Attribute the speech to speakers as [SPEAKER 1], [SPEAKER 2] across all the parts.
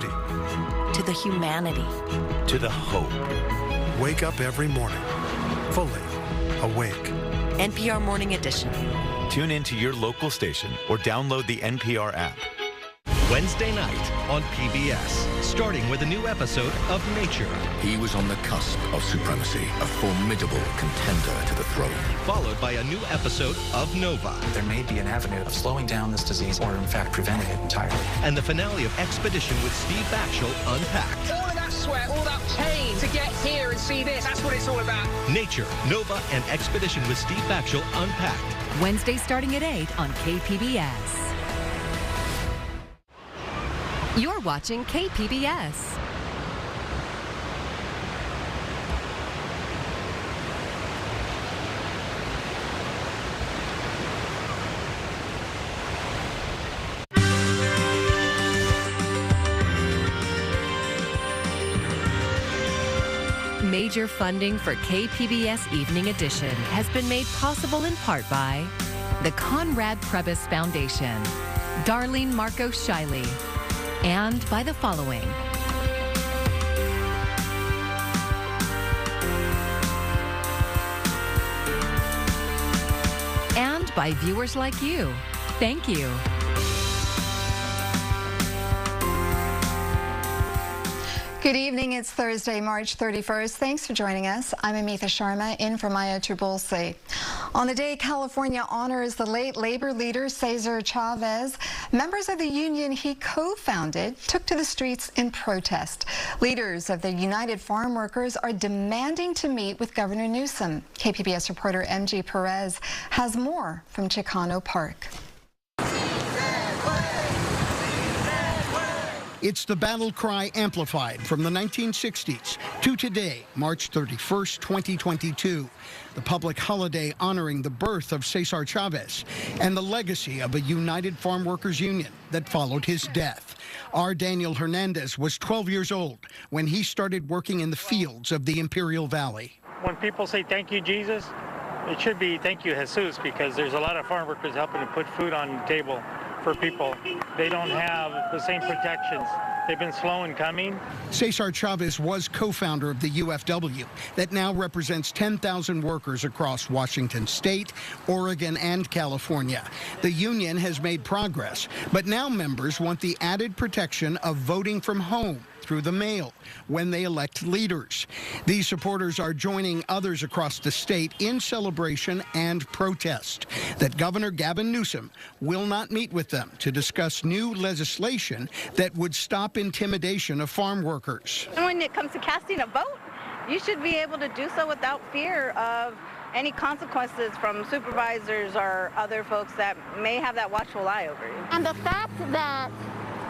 [SPEAKER 1] safety,
[SPEAKER 2] to the humanity,
[SPEAKER 3] to the hope.
[SPEAKER 1] wake up every morning fully awake.
[SPEAKER 2] NPR Morning Edition.
[SPEAKER 3] Tune in to your local station or download the NPR app.
[SPEAKER 4] Wednesday night on PBS, starting with a new episode of Nature.
[SPEAKER 5] He was on the cusp of supremacy, a formidable contender to the throne.
[SPEAKER 4] Followed by a new episode of Nova.
[SPEAKER 6] There may be an avenue of slowing down this disease or, in fact, preventing it entirely.
[SPEAKER 4] And the finale of Expedition with Steve Backshall Unpacked.
[SPEAKER 7] All of that sweat, all that pain to get here and see this, that's what it's all about.
[SPEAKER 4] Nature, Nova, and Expedition with Steve Backshall Unpacked.
[SPEAKER 8] Wednesday starting at 8 on KPBS. You're watching KPBS. Major funding for KPBS Evening Edition has been made possible in part by the Conrad Prebys Foundation, Darlene Marco Shiley, and by the following. And by viewers like you. Thank you.
[SPEAKER 9] Good evening. It's Thursday, March 31st. Thanks for joining us. I'm Amitha Sharma, in for Maya Trabulsi. On the day California honors the late labor leader Cesar Chavez, members of the union he co-founded took to the streets in protest. Leaders of the United Farm Workers are demanding to meet with Governor Newsom. KPBS reporter MG Perez has more from Chicano Park.
[SPEAKER 10] It's the battle cry amplified from the 1960s to today, March 31st, 2022, the public holiday honoring the birth of Cesar Chavez and the legacy of a United Farm Workers Union that followed his death. Our Daniel Hernandez was 12 years old when he started working in the fields of the Imperial Valley.
[SPEAKER 11] When people say thank you, Jesus, it should be thank you, Jesus, because there's a lot of farm workers helping to put food on the table for people. They don't have the same protections. They've been slow in coming.
[SPEAKER 10] Cesar Chavez was co-founder of the UFW that now represents 10,000 workers across Washington State, Oregon, and California. The union has made progress, but now members want the added protection of voting from home through the mail when they elect leaders. These supporters are joining others across the state in celebration and protest that Governor Gavin Newsom will not meet with them to discuss new legislation that would stop intimidation of farm workers.
[SPEAKER 12] When it comes to casting a vote, you should be able to do so without fear of any consequences from supervisors or other folks that may have that watchful eye over you.
[SPEAKER 13] And the fact that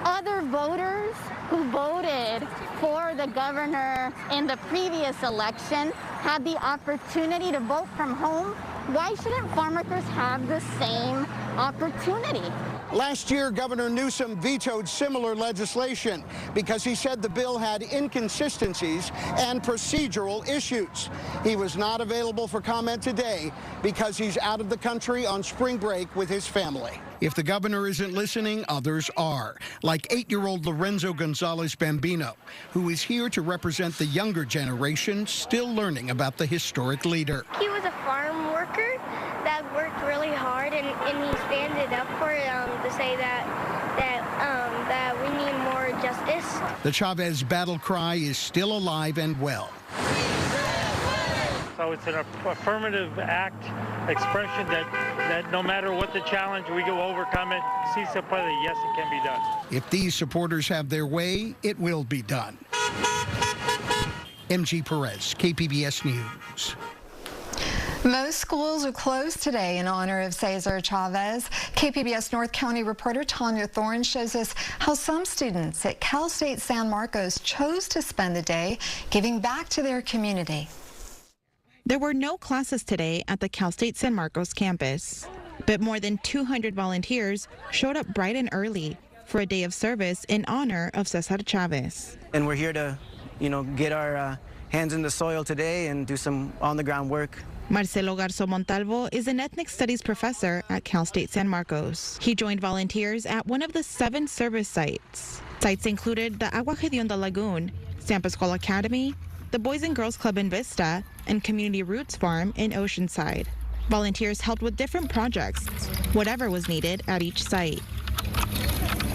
[SPEAKER 13] other voters who voted for the governor in the previous election had the opportunity to vote from home, why shouldn't farm workers have the same opportunity?
[SPEAKER 10] Last year, Governor Newsom vetoed similar legislation because he said the bill had inconsistencies and procedural issues. He was not available for comment today because he's out of the country on spring break with his family. If the governor isn't listening, others are, like 8-year-old Lorenzo Gonzalez Bambino, who is here to represent the younger generation still learning about the historic leader.
[SPEAKER 14] He was a farm worker that worked really hard, and he standed up for to say that we need more justice.
[SPEAKER 10] The Chavez battle cry is still alive and well.
[SPEAKER 11] So it's an affirmative act, expression that no matter what the challenge, we go overcome it. Si se puede, yes, it can be done.
[SPEAKER 10] If these supporters have their way, it will be done. MG Perez, KPBS News.
[SPEAKER 9] Most schools are closed today in honor of Cesar Chavez. KPBS North County reporter Tanya Thorne shows us how some students at Cal State San Marcos chose to spend the day giving back to their community.
[SPEAKER 15] There were no classes today at the Cal State San Marcos campus, but more than 200 volunteers showed up bright and early for a day of service in honor of Cesar Chavez.
[SPEAKER 16] And we're here to, get our hands in the soil today and do some on-the-ground work.
[SPEAKER 15] Marcelo Garzo Montalvo is an ethnic studies professor at Cal State San Marcos. He joined volunteers at one of the 7 service sites. Sites included the Agua Hedionda Lagoon, San Pascual Academy, the Boys and Girls Club in Vista, and Community Roots Farm in Oceanside. Volunteers helped with different projects, whatever was needed at each site.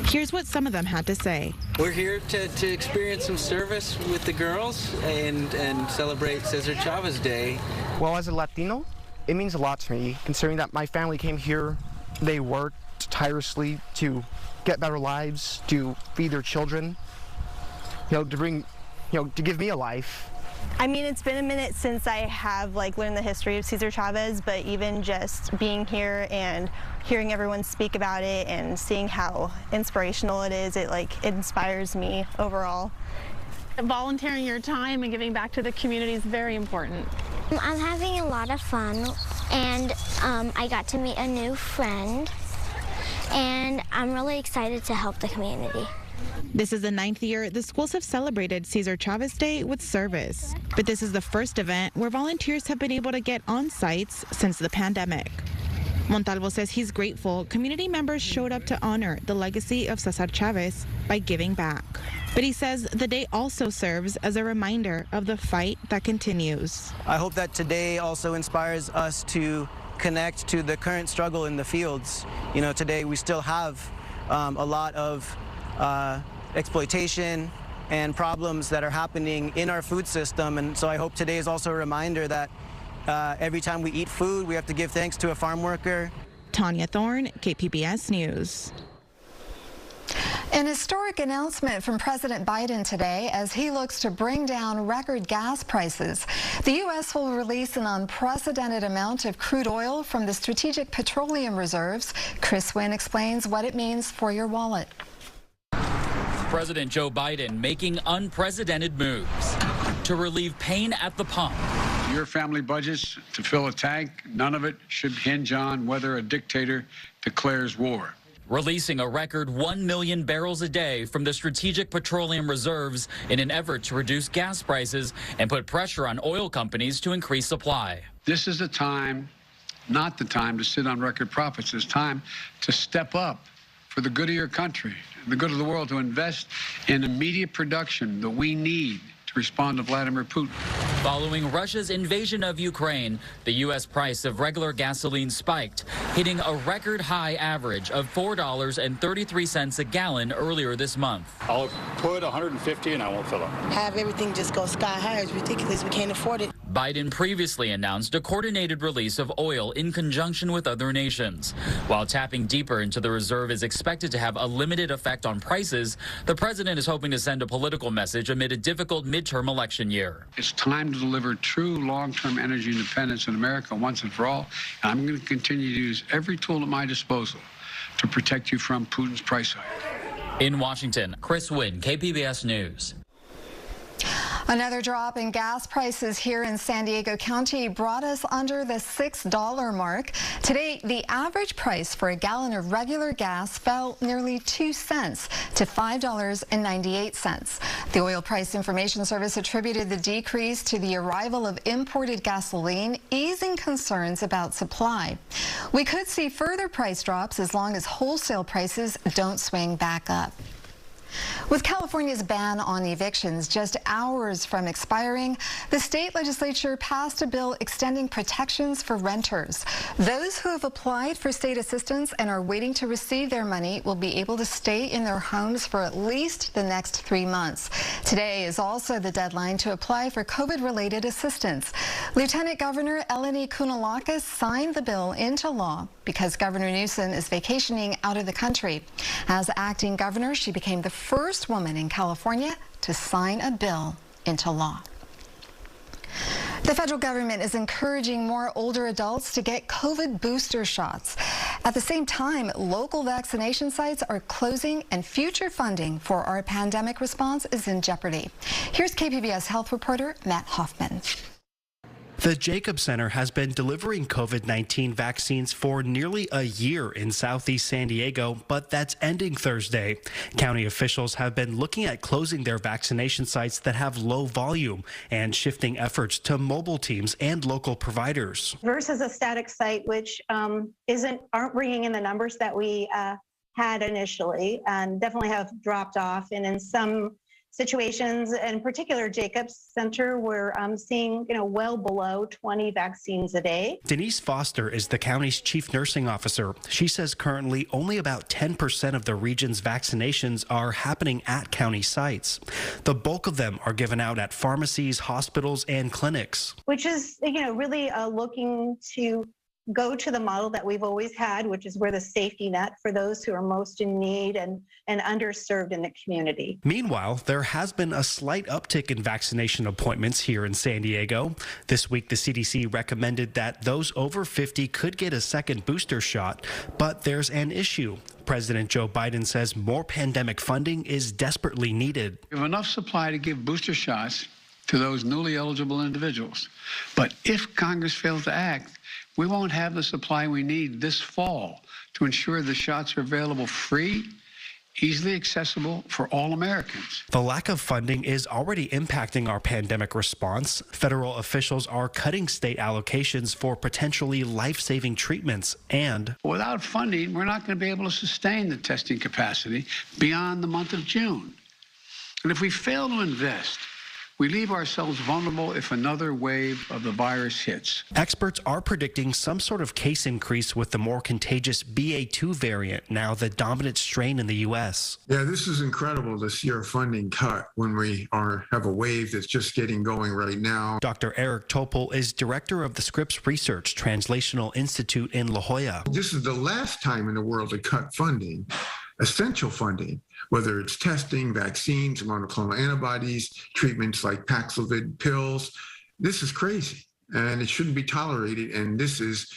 [SPEAKER 15] Here's what some of them had to say.
[SPEAKER 17] We're here to experience some service with the girls and celebrate Cesar Chavez Day.
[SPEAKER 18] Well, as a Latino, it means a lot to me, considering that my family came here. They worked tirelessly to get better lives, to feed their children, to bring, to give me a life.
[SPEAKER 19] I mean, it's been a minute since I have learned the history of Cesar Chavez, but even just being here and hearing everyone speak about it and seeing how inspirational it is, it inspires me overall.
[SPEAKER 20] Volunteering your time and giving back to the community is very important.
[SPEAKER 14] I'm having a lot of fun, and I got to meet a new friend, and I'm really excited to help the community.
[SPEAKER 15] This is the 9th year the schools have celebrated Cesar Chavez Day with service. But this is the first event where volunteers have been able to get on sites since the pandemic. Montalvo says he's grateful community members showed up to honor the legacy of Cesar Chavez by giving back. But he says the day also serves as a reminder of the fight that continues.
[SPEAKER 16] I hope that today also inspires us to connect to the current struggle in the fields. Today we still have a lot of exploitation and problems that are happening in our food system, and so I hope today is also a reminder that every time we eat food, we have to give thanks to a farm worker.
[SPEAKER 15] Tanya Thorne, KPBS News.
[SPEAKER 9] An historic announcement from President Biden today as he looks to bring down record gas prices. The U.S. will release an unprecedented amount of crude oil from the Strategic Petroleum Reserves. Chris Wynn explains what it means for your wallet.
[SPEAKER 21] President Joe Biden making unprecedented moves to relieve pain at the pump.
[SPEAKER 22] Your family budgets to fill a tank, none of it should hinge on whether a dictator declares war.
[SPEAKER 21] Releasing a record 1 million barrels a day from the Strategic Petroleum Reserves in an effort to reduce gas prices and put pressure on oil companies to increase supply.
[SPEAKER 22] This is the time, not the time to sit on record profits. It's time to step up for the good of your country, the good of the world, to invest in immediate production that we need to respond to Vladimir Putin.
[SPEAKER 21] Following Russia's invasion of Ukraine, the U.S. price of regular gasoline spiked, hitting a record high average of $4.33 a gallon earlier this month.
[SPEAKER 23] I'll put 150 and I won't fill up.
[SPEAKER 24] Have everything just go sky high is ridiculous. We can't afford it.
[SPEAKER 21] Biden previously announced a coordinated release of oil in conjunction with other nations. While tapping deeper into the reserve is expected to have a limited effect on prices, the president is hoping to send a political message amid a difficult midterm election year.
[SPEAKER 22] It's time to deliver true long-term energy independence in America once and for all. And I'm going to continue to use every tool at my disposal to protect you from Putin's price hike.
[SPEAKER 21] In Washington, Chris Wynn, KPBS News.
[SPEAKER 9] Another drop in gas prices here in San Diego County brought us under the $6 mark. Today, the average price for a gallon of regular gas fell nearly 2 cents to $5.98. The Oil Price Information Service attributed the decrease to the arrival of imported gasoline, easing concerns about supply. We could see further price drops as long as wholesale prices don't swing back up. With California's ban on evictions just hours from expiring, the state legislature passed a bill extending protections for renters. Those who have applied for state assistance and are waiting to receive their money will be able to stay in their homes for at least the next 3 months. Today is also the deadline to apply for COVID-related assistance. Lieutenant Governor Eleni Kounalakis signed the bill into law because Governor Newsom is vacationing out of the country. As acting governor, she became the first woman in California to sign a bill into law. The federal government is encouraging more older adults to get COVID booster shots. At the same time, local vaccination sites are closing and future funding for our pandemic response is in jeopardy. Here's KPBS health reporter Matt Hoffman.
[SPEAKER 25] The Jacob Center has been delivering COVID-19 vaccines for nearly a year in southeast San Diego, but that's ending Thursday. County officials have been looking at closing their vaccination sites that have low volume and shifting efforts to mobile teams and local providers.
[SPEAKER 26] Versus a static site, which aren't bringing in the numbers that we
[SPEAKER 1] had initially, and definitely have dropped off. And in some situations, in particular Jacobs Center, we're seeing well below 20 vaccines a day.
[SPEAKER 25] Denise Foster is the county's chief nursing officer. She says currently only about 10% of the region's vaccinations are happening at county sites. The bulk of them are given out at pharmacies, hospitals, and clinics.
[SPEAKER 1] Which is, really looking to go to the model that we've always had, which is where the safety net for those who are most in need and underserved in the community.
[SPEAKER 25] Meanwhile, there has been a slight uptick in vaccination appointments here in San Diego. This week, the CDC recommended that those over 50 could get a second booster shot, but there's an issue. President Joe Biden says more pandemic funding is desperately needed.
[SPEAKER 22] We have enough supply to give booster shots to those newly eligible individuals. But if Congress fails to act, we won't have the supply we need this fall to ensure the shots are available free, easily accessible for all Americans.
[SPEAKER 25] The lack of funding is already impacting our pandemic response. Federal officials are cutting state allocations for potentially life-saving treatments, and
[SPEAKER 22] without funding, we're not going to be able to sustain the testing capacity beyond the month of June. And if we fail to invest, we leave ourselves vulnerable if another wave of the virus hits.
[SPEAKER 25] Experts are predicting some sort of case increase with the more contagious BA2 variant, now the dominant strain in the U.S.
[SPEAKER 2] Yeah, this is incredible to see our funding cut when we have a wave that's just getting going right now.
[SPEAKER 25] Dr. Eric Topol is director of the Scripps Research Translational Institute in La Jolla.
[SPEAKER 2] This is the last time in the world to cut funding, essential funding, whether it's testing, vaccines, monoclonal antibodies, treatments like Paxlovid pills. This is crazy, and it shouldn't be tolerated. And this is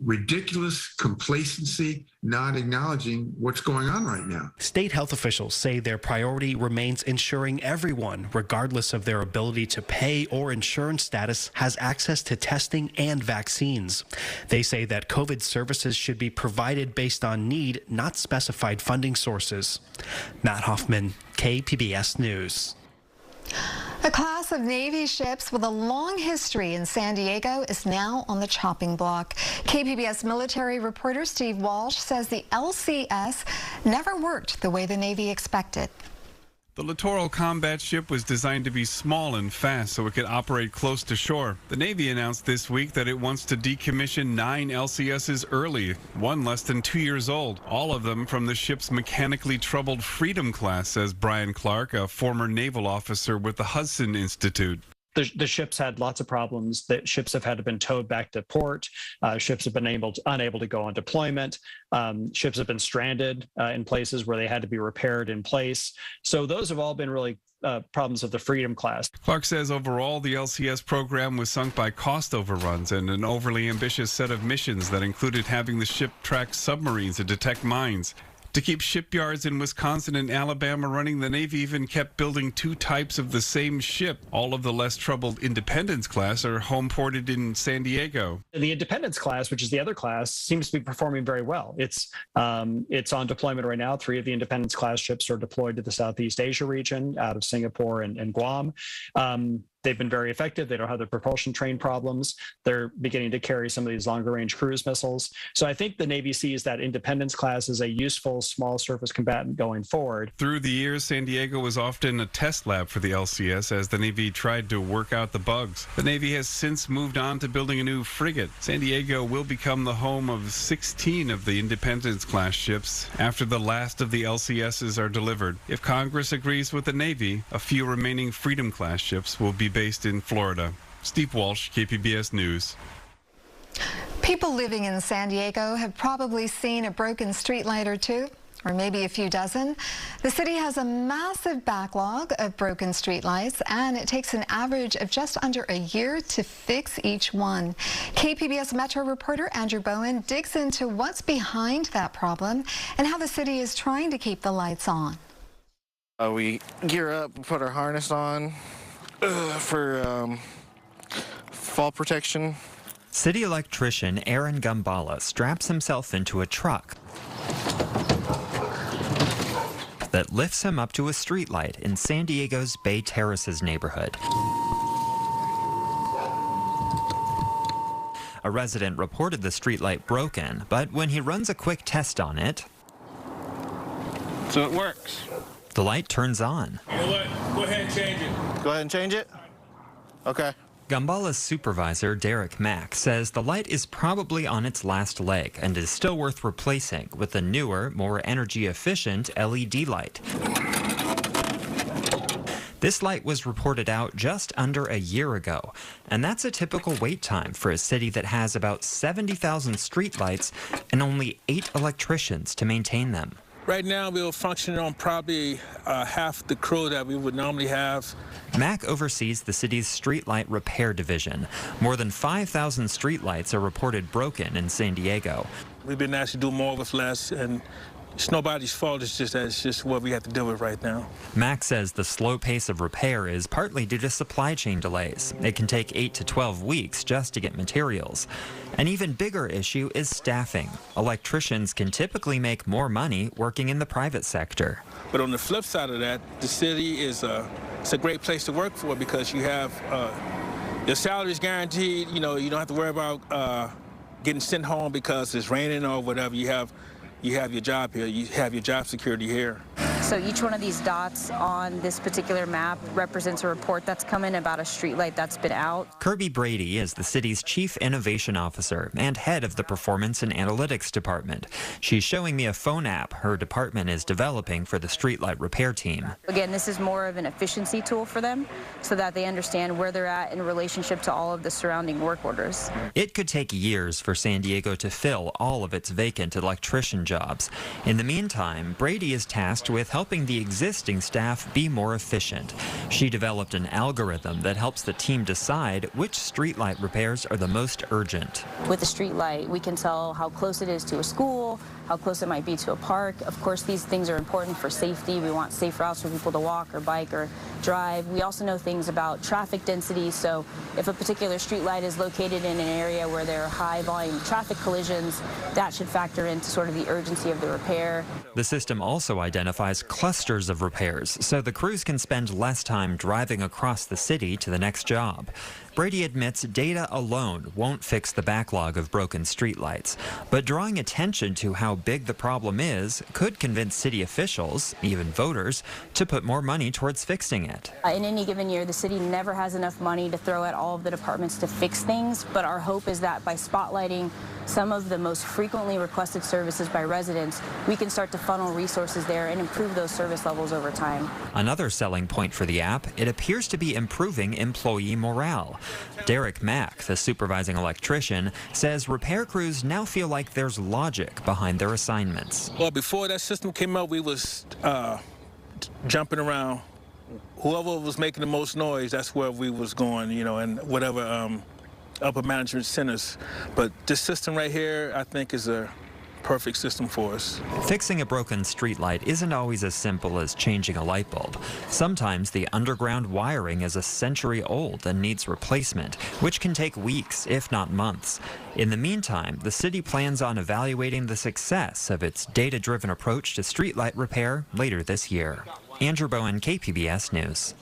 [SPEAKER 2] ridiculous complacency, not acknowledging what's going on right now.
[SPEAKER 25] State health officials say their priority remains ensuring everyone, regardless of their ability to pay or insurance status, has access to testing and vaccines. They say that COVID services should be provided based on need, not specified funding sources. Matt Hoffman, KPBS News.
[SPEAKER 9] A class of Navy ships with a long history in San Diego is now on the chopping block. KPBS military reporter Steve Walsh says the LCS never worked the way the Navy expected.
[SPEAKER 3] The littoral combat ship was designed to be small and fast so it could operate close to shore. The Navy announced this week that it wants to decommission 9 LCSs early, one less than 2 years old. All of them from the ship's mechanically troubled Freedom class, says Brian Clark, a former naval officer with the Hudson Institute.
[SPEAKER 5] The ships had lots of problems. The ships have had to been towed back to port. Ships have been unable to go on deployment. Ships have been stranded in places where they had to be repaired in place. So those have all been really problems of the Freedom class.
[SPEAKER 3] Clark says overall the LCS program was sunk by cost overruns and an overly ambitious set of missions that included having the ship track submarines to detect mines. To keep shipyards in Wisconsin and Alabama running, the Navy even kept building 2 types of the same ship. All of the less troubled Independence class are home ported in San Diego.
[SPEAKER 5] The Independence class, which is the other class, seems to be performing very well. It's on deployment right now. 3 of the Independence class ships are deployed to the Southeast Asia region out of Singapore and Guam. They've been very effective. They don't have the propulsion train problems. They're beginning to carry some of these longer range cruise missiles. So I think the Navy sees that Independence class as a useful small surface combatant going forward.
[SPEAKER 3] Through the years, San Diego was often a test lab for the LCS as the Navy tried to work out the bugs. The Navy has since moved on to building a new frigate. San Diego will become the home of 16 of the Independence class ships after the last of the LCSs are delivered. If Congress agrees with the Navy, a few remaining Freedom class ships will be based in Florida. Steve Walsh, KPBS News.
[SPEAKER 9] People living in San Diego have probably seen a broken streetlight or two, or maybe a few dozen. The city has a massive backlog of broken streetlights, and it takes an average of just under a year to fix each one. KPBS Metro reporter Andrew Bowen digs into what's behind that problem and how the city is trying to keep the lights on.
[SPEAKER 18] We gear up, put our harness on for fall protection.
[SPEAKER 6] City electrician Aaron Gumbala straps himself into a truck that lifts him up to a streetlight in San Diego's Bay Terraces neighborhood. A resident reported the streetlight broken, but when he runs a quick test on it,
[SPEAKER 4] So it works.
[SPEAKER 6] The light turns on.
[SPEAKER 4] You know what? Go ahead and change it.
[SPEAKER 18] Go ahead and change it? Okay.
[SPEAKER 6] Gumbala's supervisor, Derek Mack, says the light is probably on its last leg and is still worth replacing with a newer, more energy-efficient LED light. This light was reported out just under a year ago, and that's a typical wait time for a city that has about 70,000 streetlights and only 8 electricians to maintain them.
[SPEAKER 4] Right now, we're functioning on probably half the crew that we would normally have.
[SPEAKER 6] Mack oversees the city's streetlight repair division. More than 5,000 streetlights are reported broken in San Diego.
[SPEAKER 4] We've been asked to do more with less, and it's nobody's fault. It's just what we have to deal with right now.
[SPEAKER 6] Mack says the slow pace of repair is partly due to supply chain delays. It can take 8 to 12 weeks just to get materials. An even bigger issue is staffing. Electricians can typically make more money working in the private sector.
[SPEAKER 4] But on the flip side of that, the city is it's a great place to work for because you have your salary is guaranteed. You know, you don't have to worry about getting sent home because it's raining or whatever. You have your job here. You have your job security here.
[SPEAKER 7] So each one of these dots on this particular map represents a report that's come in about a streetlight that's been out.
[SPEAKER 6] Kirby Brady is the city's chief innovation officer and head of the performance and analytics department. She's showing me a phone app her department is developing for the streetlight repair team.
[SPEAKER 7] Again, this is more of an efficiency tool for them so that they understand where they're at in relationship to all of the surrounding work orders.
[SPEAKER 6] It could take years for San Diego to fill all of its vacant electrician jobs. In the meantime, Brady is tasked with helping the existing staff be more efficient. She developed an algorithm that helps the team decide which streetlight repairs are the most urgent.
[SPEAKER 7] With a streetlight, we can tell how close it is to a school, how close it might be to a park. Of course, these things are important for safety. We want safe routes for people to walk or bike or drive. We also know things about traffic density. So if a particular streetlight is located in an area where there are high volume traffic collisions, that should factor into sort of the urgency of the repair.
[SPEAKER 6] The system also identifies clusters of repairs, so the crews can spend less time driving across the city to the next job. Brady admits data alone won't fix the backlog of broken streetlights, but drawing attention to how big the problem is could convince city officials, even voters, to put more money towards fixing it.
[SPEAKER 7] In any given year, the city never has enough money to throw at all of the departments to fix things, but our hope is that by spotlighting some of the most frequently requested services by residents, we can start to funnel resources there and improve those service levels over time.
[SPEAKER 6] Another selling point for the app, it appears to be improving employee morale. Derek Mack, the supervising electrician, says repair crews now feel like there's logic behind their assignments.
[SPEAKER 4] Well, before that system came out, we was jumping around. Whoever was making the most noise, that's where we was going, you know, and whatever upper management centers. But this system right here, I think, is a perfect system for us.
[SPEAKER 6] Fixing a broken streetlight isn't always as simple as changing a light bulb. Sometimes the underground wiring is a century old and needs replacement, which can take weeks, if not months. In the meantime, the city plans on evaluating the success of its data-driven approach to streetlight repair later this year. Andrew Bowen, KPBS News.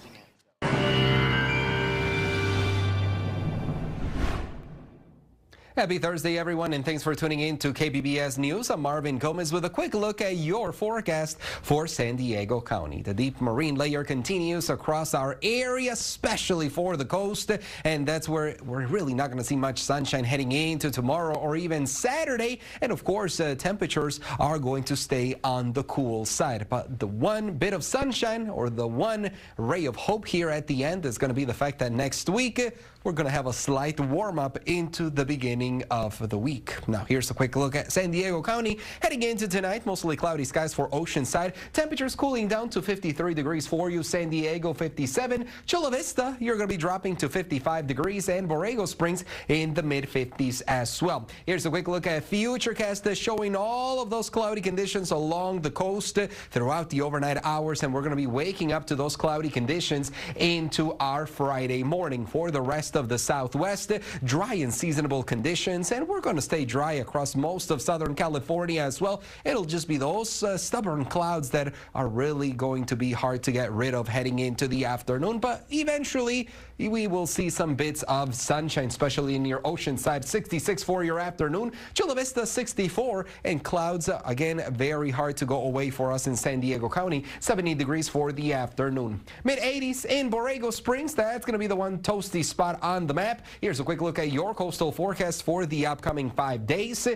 [SPEAKER 8] Happy Thursday, everyone, and thanks for tuning in to KPBS News. I'm Marvin Gomez with a quick look at your forecast for San Diego County. The deep marine layer continues across our area, especially for the coast, and that's where we're really not going to see much sunshine heading into tomorrow or even Saturday. And of course, temperatures are going to stay on the cool side. But the one bit of sunshine, or the one ray of hope here at the end, is going to be the fact that next week we're going to have a slight warm-up into the beginning of the week. Now, here's a quick look at San Diego County. Heading into tonight, mostly cloudy skies for Oceanside. Temperatures cooling down to 53 degrees for you. San Diego, 57. Chula Vista, you're going to be dropping to 55 degrees. And Borrego Springs in the mid-50s as well. Here's a quick look at Futurecast showing all of those cloudy conditions along the coast throughout the overnight hours. And we're going to be waking up to those cloudy conditions into our Friday morning. For the rest of the Southwest, dry and seasonable conditions conditions, and we're going to stay dry across most of Southern California as well. It'll just be those stubborn clouds that are really going to be hard to get rid of heading into the afternoon, but eventually we will see some bits of sunshine, especially in your Oceanside. 66 for your afternoon, Chula Vista 64, and clouds again very hard to go away for us in San Diego County. 70 degrees for the afternoon. Mid-80s in Borrego Springs. That's going to be the one toasty spot on the map. Here's a quick look at your coastal forecast for the upcoming 5 days.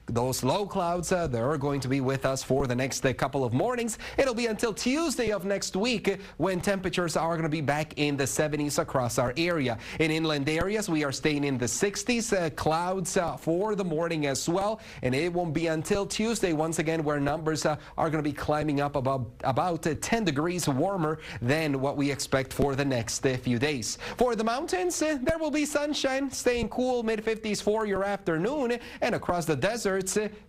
[SPEAKER 8] Those low clouds, they're going to be with us for the next couple of mornings. It'll be until Tuesday of next week when temperatures are going to be back in the 70s across our area. In inland areas, we are staying in the 60s. Clouds for the morning as well. And it won't be until Tuesday, once again, where numbers are going to be climbing up about 10 degrees warmer than what we expect for the next few days. For the mountains, there will be sunshine, staying cool, mid-50s for your afternoon. And across the desert,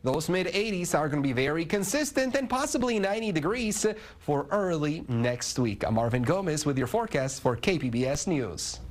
[SPEAKER 8] those mid-80s are going to be very consistent and possibly 90 degrees for early next week. I'm Marvin Gomez with your forecast for KPBS News.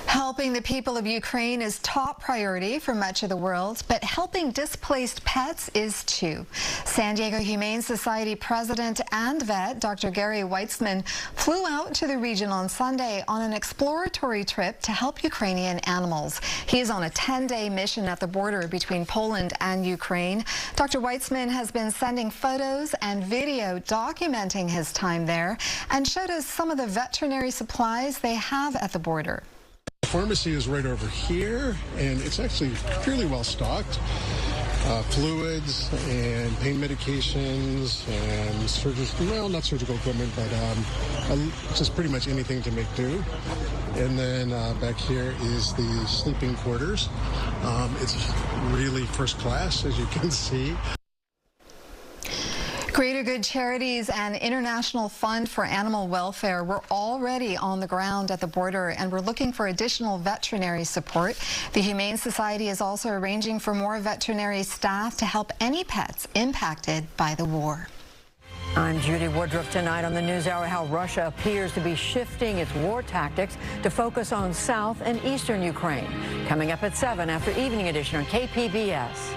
[SPEAKER 9] Helping the people of Ukraine is top priority for much of the world, but helping displaced pets is too. San Diego Humane Society president and vet Dr. Gary Weitzman flew out to the region on Sunday on an exploratory trip to help Ukrainian animals. He is on a 10-day mission at the border between Poland and Ukraine. Dr. Weitzman has been sending photos and video documenting his time there and showed us some of the veterinary supplies they have at the border.
[SPEAKER 10] The pharmacy is right over here, and it's actually fairly well stocked. Fluids and pain medications and surgical, well, not surgical equipment, but just pretty much anything to make do. And then back here is the sleeping quarters. It's really first class, as you can see.
[SPEAKER 9] Greater Good Charities and International Fund for Animal Welfare were already on the ground at the border and we're looking for additional veterinary support. The Humane Society is also arranging for more veterinary staff to help any pets impacted by the war.
[SPEAKER 11] I'm Judy Woodruff. Tonight on the NewsHour, how Russia appears to be shifting its war tactics to focus on south and eastern Ukraine. Coming up at 7 after Evening Edition on KPBS.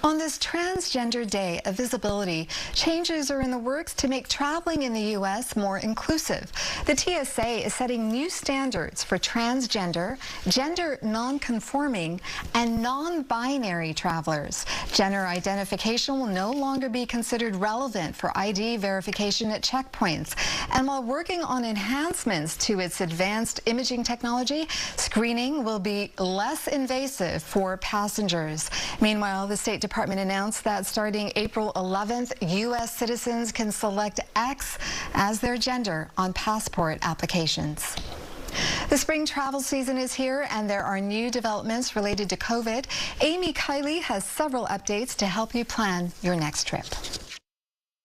[SPEAKER 9] On this Transgender Day of Visibility, changes are in the works to make traveling in the U.S. more inclusive. The TSA is setting new standards for transgender, gender non-conforming, and non-binary travelers. Gender identification will no longer be considered relevant for ID verification at checkpoints. And while working on enhancements to its advanced imaging technology, screening will be less invasive for passengers. Meanwhile, the State Department announced that starting April 11th, U.S. citizens can select X as their gender on passport applications. The spring travel season is here and there are new developments related to COVID. Amy Kiley has several updates to help you plan your next trip.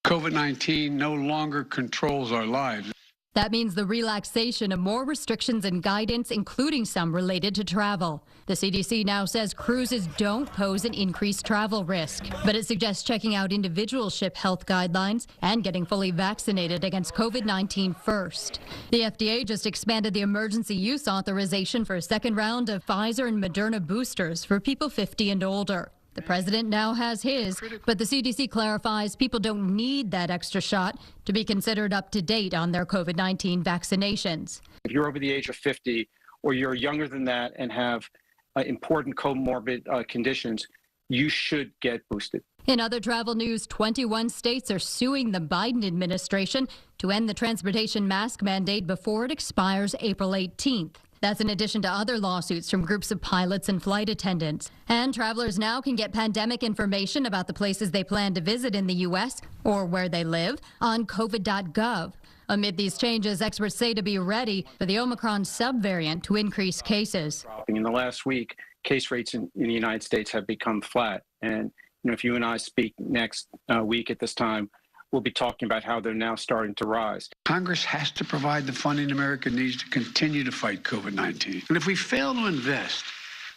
[SPEAKER 22] COVID-19 no longer controls our lives.
[SPEAKER 12] That means the relaxation of more restrictions and guidance, including some related to travel. The CDC now says cruises don't pose an increased travel risk, but it suggests checking out individual ship health guidelines and getting fully vaccinated against COVID-19 first. The FDA just expanded the emergency use authorization for a second round of Pfizer and Moderna boosters for people 50 and older. The president now has his, but the CDC clarifies people don't need that extra shot to be considered up to date on their COVID-19 vaccinations.
[SPEAKER 13] If you're over the age of 50 or you're younger than that and have important comorbid conditions, you should get boosted.
[SPEAKER 12] In other travel news, 21 states are suing the Biden administration to end the transportation mask mandate before it expires April 18th. That's in addition to other lawsuits from groups of pilots and flight attendants. And travelers now can get pandemic information about the places they plan to visit in the U.S. or where they live on covid.gov. Amid these changes, experts say to be ready for the Omicron subvariant to increase cases.
[SPEAKER 13] In the last week, case rates in the United States have become flat. And if you and I speak next week at this time, we'll be talking about how they're now starting to rise.
[SPEAKER 22] Congress has to provide the funding America needs to continue to fight COVID-19. And if we fail to invest,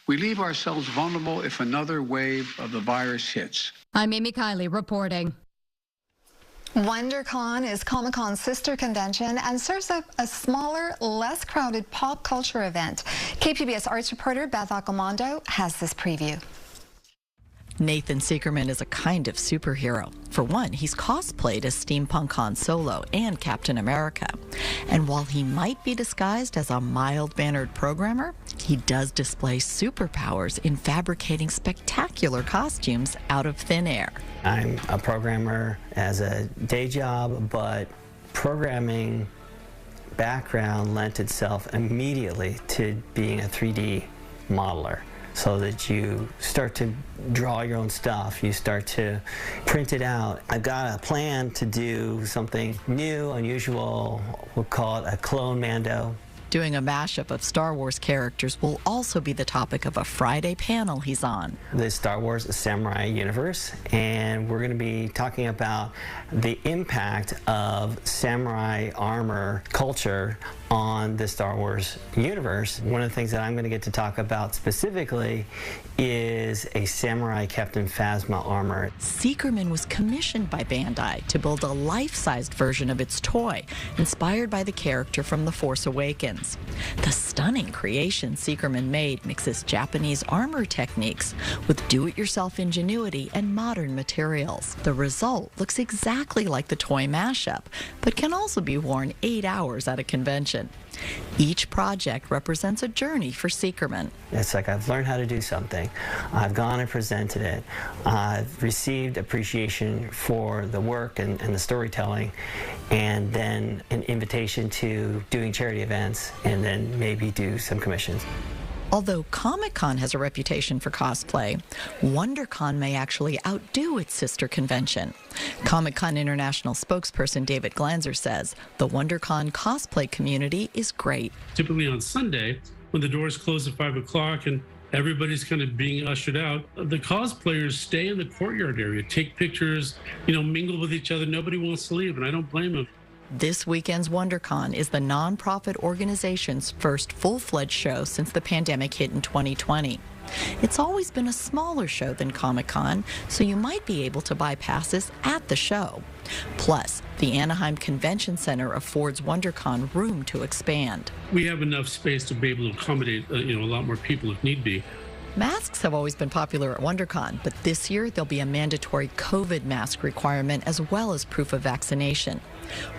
[SPEAKER 22] we leave ourselves vulnerable if another wave of the virus hits.
[SPEAKER 12] I'm Amy Kiley reporting.
[SPEAKER 9] Wondercon is Comic-Con's sister convention and serves up a smaller, less crowded pop culture event. KPBS arts reporter Beth Accomando has this preview.
[SPEAKER 14] Nathan Seekerman is a kind of superhero. For one, he's cosplayed as Steampunk Han Solo and Captain America. And while he might be disguised as a mild-mannered programmer, he does display superpowers in fabricating spectacular costumes out of thin air.
[SPEAKER 16] I'm a programmer as a day job, but programming background lent itself immediately to being a 3D modeler, so that you start to draw your own stuff, you start to print it out. I've got a plan to do something new, unusual, we'll call it a clone Mando.
[SPEAKER 14] Doing a mashup of Star Wars characters will also be the topic of a Friday panel he's on.
[SPEAKER 16] The Star Wars Samurai universe, and we're going to be talking about the impact of samurai armor culture on the Star Wars universe. One of the things that I'm going to get to talk about specifically is a samurai Captain Phasma armor.
[SPEAKER 14] Seekerman was commissioned by Bandai to build a life-sized version of its toy, inspired by the character from The Force Awakens. The stunning creation Seekerman made mixes Japanese armor techniques with do-it-yourself ingenuity and modern materials. The result looks exactly like the toy mashup, but can also be worn 8 hours at a convention. Each project represents a journey for Seekerman.
[SPEAKER 16] It's like I've learned how to do something. I've gone and presented it. I've received appreciation for the work and the storytelling, and then an invitation to doing charity events, and then maybe do some commissions.
[SPEAKER 14] Although Comic-Con has a reputation for cosplay, Wondercon may actually outdo its sister convention. Comic-Con International spokesperson David Glanzer says the Wondercon cosplay community is great.
[SPEAKER 17] Typically on Sunday, when the doors close at 5 o'clock and everybody's kind of being ushered out, the cosplayers stay in the courtyard area, take pictures, mingle with each other. Nobody wants to leave, and I don't blame them.
[SPEAKER 14] This weekend's WonderCon is the nonprofit organization's first full-fledged show since the pandemic hit in 2020. It's always been a smaller show than Comic-Con, so you might be able to buy passes at the show. Plus, the Anaheim Convention Center affords WonderCon room to expand.
[SPEAKER 17] We have enough space to be able to accommodate a lot more people if need be.
[SPEAKER 14] Masks have always been popular at WonderCon, but this year there'll be a mandatory COVID mask requirement as well as proof of vaccination.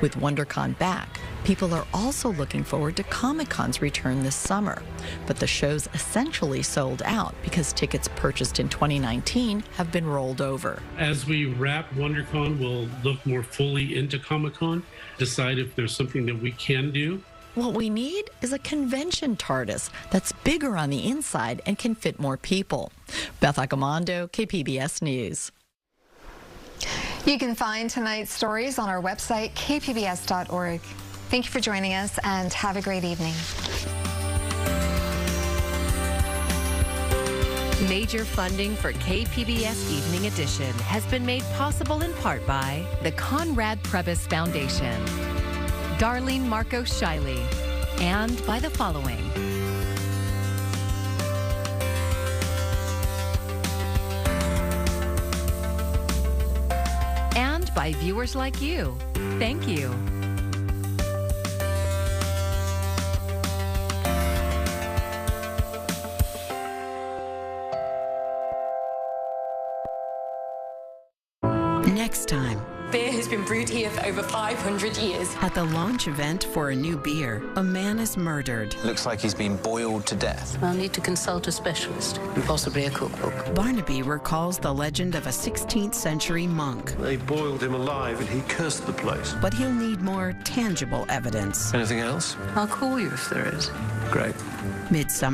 [SPEAKER 14] With WonderCon back, people are also looking forward to Comic-Con's return this summer. But the show's essentially sold out because tickets purchased in 2019 have been rolled over.
[SPEAKER 17] As we wrap WonderCon, we'll look more fully into Comic-Con, decide if there's something that we can do.
[SPEAKER 14] What we need is a convention TARDIS that's bigger on the inside and can fit more people. Beth Accomando, KPBS News.
[SPEAKER 9] You can find tonight's stories on our website, kpbs.org. Thank you for joining us, and have a great evening.
[SPEAKER 19] Major funding for KPBS Evening Edition has been made possible in part by the Conrad Prebys Foundation, Darlene Marco Shiley, and by the following. And by viewers like you. Thank you.
[SPEAKER 20] Next time.
[SPEAKER 26] Beer has been brewed here for over 500 years.
[SPEAKER 20] At the launch event for a new beer, a man is murdered.
[SPEAKER 27] Looks like he's been boiled to death.
[SPEAKER 26] I'll need to consult a specialist and possibly a cookbook.
[SPEAKER 20] Barnaby recalls the legend of a 16th century monk.
[SPEAKER 28] They boiled him alive and he cursed the place.
[SPEAKER 20] But he'll need more tangible evidence.
[SPEAKER 28] Anything else?
[SPEAKER 26] I'll call you if there is.
[SPEAKER 28] Great.
[SPEAKER 20] Midsummer